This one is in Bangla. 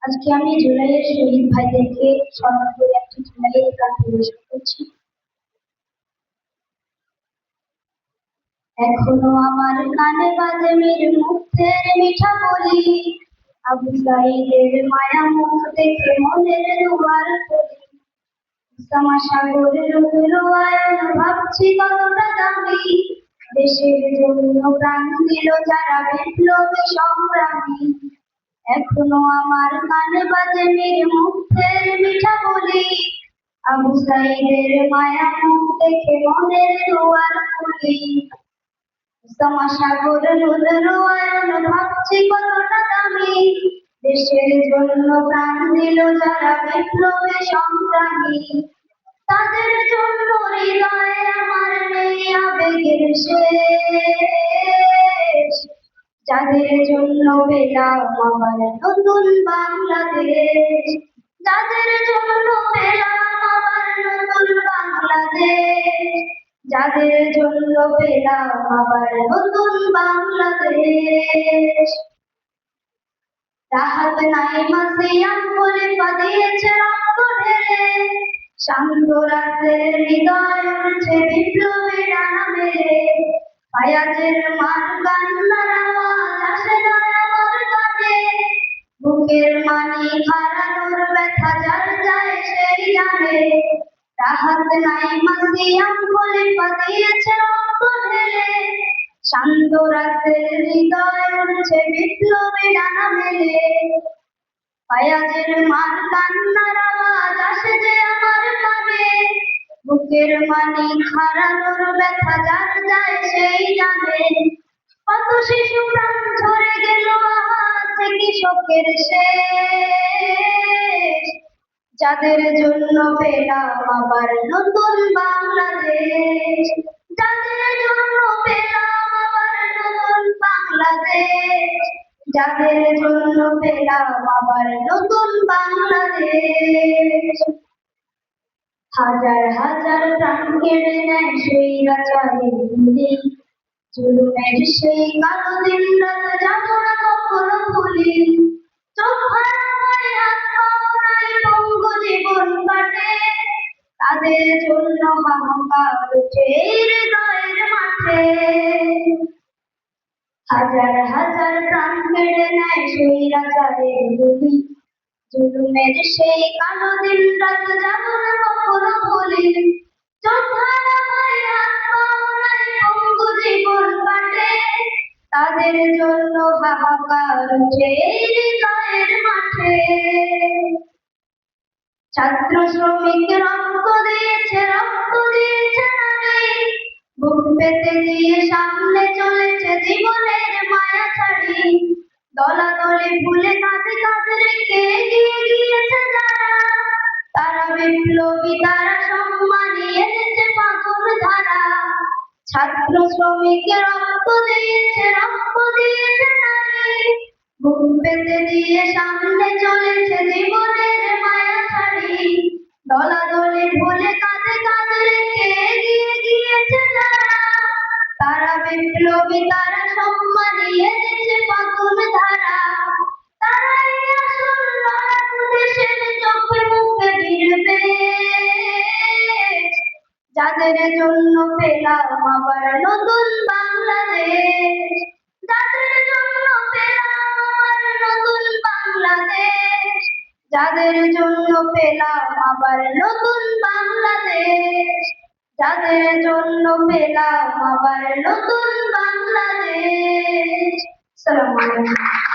আজকে আমি জুলাইয়ের শহীদ ভাইদেরকে স্মরণ করে একটি জুলাইয়ের গান পরিবেশন করছি। এখনো আমার কানে বাজে মীর মুগ্ধের মিঠা বলি, আবু সাঈদের মায়া মুখ দেখে মনের দুয়ার খুলি। উসামা সাগরের আয়ন ভাবছি কতটা দামি, দেশের জন্য প্রাণ দিল যারা বিপ্লবী সংগ্রামী। এখনো আমার কানে বাজে মীর মুগ্ধের মিঠা বলি, আবু সাঈদের মায়া মুখ দেখে মনের দুয়ার খুলি। উসামা সাগরের আয়ন ভাবছি কতটা দামি, দেশের জন্য প্রাণ দিল যারা বিপ্লবী সংগ্রামী। তাদের জন্য হৃদয়ে আমার নেই আবেগের শেষ, যাদের জন্য পেলাম আবার নতুন বাংলাদেশ, যাদের জন্য পেলাম আবার নতুন বাংলাদেশ, যাদের জন্য পেলাম আবার নতুন বাংলাদেশ। রাহাত নাই মাসিয়াম বলে পাদিয়েছে রক্ত ঢেলে, শান্ত রাতের হৃদয় উঠছে বিপ্লবী ডানা মেলে। ফায়াজের মার কান্নার আওয়াজ আসে না আমার কানে, বুকের মানি হারানোর ব্যথা যার যায় সেই জানে। রাহাত নাই মাসিয়াম বলে পাদিয়েছে রক্ত ঢেলে, শান্ত রাতের হৃদয় উঠছে বিপ্লবী ডানা মেলে। ফায়াজের মার কান্নার আওয়াজ আসে যে আমার কানে, বুকের মানি হারানোর ব্যথা যার যায় সেই জানে। কত শিশু প্রাণ ঝরে গেল আজ কৃষকের শেষ, যাদের জন্য পেলাম আবার নতুন বাংলাদেশ, যাদের জন্য পেলাম আবার নতুন বাংলাদেশ, যাদের জন্য পেলাম আবার নতুন বাংলাদেশ। হাজার হাজার প্রাণ কেড়ে নেয় স্বৈরাচারী গুলি, জুলুমের সেই কালো দিন রাত যাব না কখনো ভুলি। চোখ হারা হয় হাত পাও নাই পঙ্গু জীবন কাটে, তাদের জন্য হাহাকার উঠে হৃদয়ের মাঠে। হাজার হাজার প্রাণ কেড়ে নেয় স্বৈরাচারের গুলি, জুলুমের সেই কালো দিন রাত যাব না কখনো ভুলি। চোখ হারা হয় হাত পাও নাই পঙ্গু জীবন কাটে, তাদের জন্য হাহাকার উঠে হৃদয়ের মাঠে। ছাত্র শ্রমিক রক্ত দিয়েছে নারী, বুক পেতে দিয়ে সামনে চলেছে জীবনের মায়া ছাড়ি। দলাদলি ভুলে কাঁধে কাঁধ রেখে এগিয়ে গিয়েছে যারা, তারা বিপ্লবী তারা সম্মানী এনেছে পাথর ধারা। ছাত্র শ্রমিক রক্ত দিয়েছে নারী, বুক পেতে দিয়ে সামনে চলেছে জীবনের মায়া ছাড়ি। দলাদলি ভুলে কাঁধে কাঁধ রেখে এগিয়ে গিয়েছে যারা, তারা বিপ্লবী তারা সম্মানী এনেছে পাথর ধারা। তারাই আসল লড়াকু দেশের চোখে মুখে ভিড়বে, যাদের জন্য পেলাম আবার নতুন বাংলাদেশ, যাদের জন্য পেলাম আবার নতুন বাংলাদেশ, যাদের জন্য পেলাম আবার নতুন বাংলাদেশ, যাদের জন্য পেলাম আবার নতুন বাংলাদেশ। আসসালামু আলাইকুম।